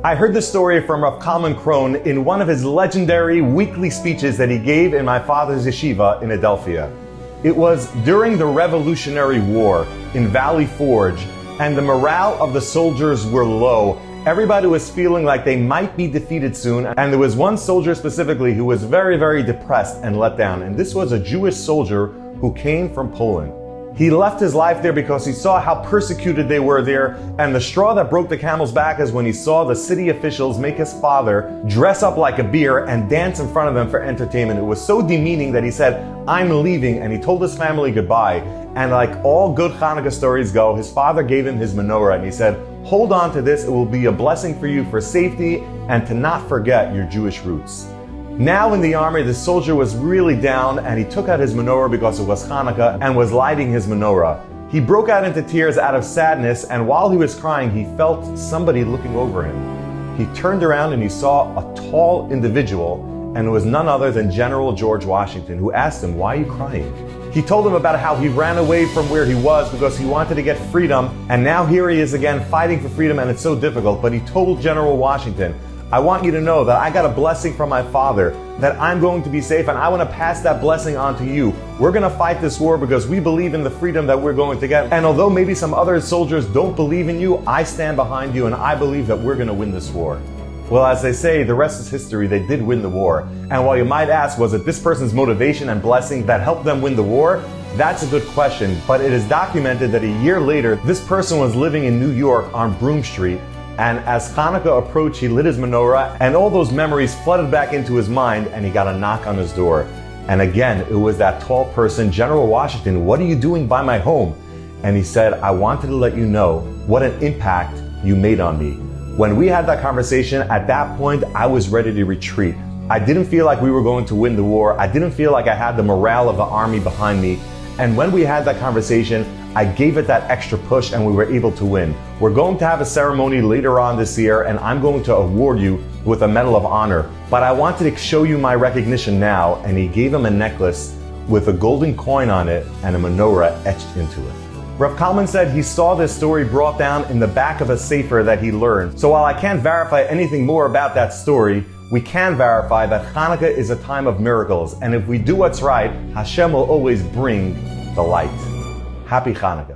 I heard this story from Rav Kalman Krohn in one of his legendary weekly speeches that he gave in my father's yeshiva in Adelphia. It was during the Revolutionary War in Valley Forge, and the morale of the soldiers were low. Everybody was feeling like they might be defeated soon, and there was one soldier specifically who was very, very depressed and let down, and this was a Jewish soldier who came from Poland. He left his life there because he saw how persecuted they were there, and the straw that broke the camel's back is when he saw the city officials make his father dress up like a bear and dance in front of them for entertainment. It was so demeaning that he said, "I'm leaving," and he told his family goodbye. And like all good Chanukah stories go, his father gave him his menorah and he said, "Hold on to this, it will be a blessing for you for safety and to not forget your Jewish roots." Now in the army, the soldier was really down and he took out his menorah because it was Chanukah and was lighting his menorah. He broke out into tears out of sadness, and while he was crying, he felt somebody looking over him. He turned around and he saw a tall individual, and it was none other than General George Washington, who asked him, "Why are you crying?" He told him about how he ran away from where he was because he wanted to get freedom, and now here he is again fighting for freedom, and it's so difficult. But he told General Washington, "I want you to know that I got a blessing from my father, that I'm going to be safe, and I want to pass that blessing on to you. We're going to fight this war because we believe in the freedom that we're going to get. And although maybe some other soldiers don't believe in you, I stand behind you, and I believe that we're going to win this war." Well, as they say, the rest is history. They did win the war. And while you might ask, was it this person's motivation and blessing that helped them win the war? That's a good question, but it is documented that a year later, this person was living in New York on Broome Street, and as Chanukah approached, he lit his menorah, and all those memories flooded back into his mind, and he got a knock on his door. And again, it was that tall person, General Washington, "What are you doing by my home?" And he said, "I wanted to let you know what an impact you made on me." When we had that conversation, at that point, I was ready to retreat. I didn't feel like we were going to win the war. I didn't feel like I had the morale of the army behind me. And when we had that conversation, I gave it that extra push and we were able to win. We're going to have a ceremony later on this year, and I'm going to award you with a Medal of Honor. But I wanted to show you my recognition now, and he gave him a necklace with a golden coin on it and a menorah etched into it. Rav Kalman said he saw this story brought down in the back of a sefer that he learned. So while I can't verify anything more about that story, we can verify that Chanukah is a time of miracles, and if we do what's right, Hashem will always bring the light. Happy Chanukah.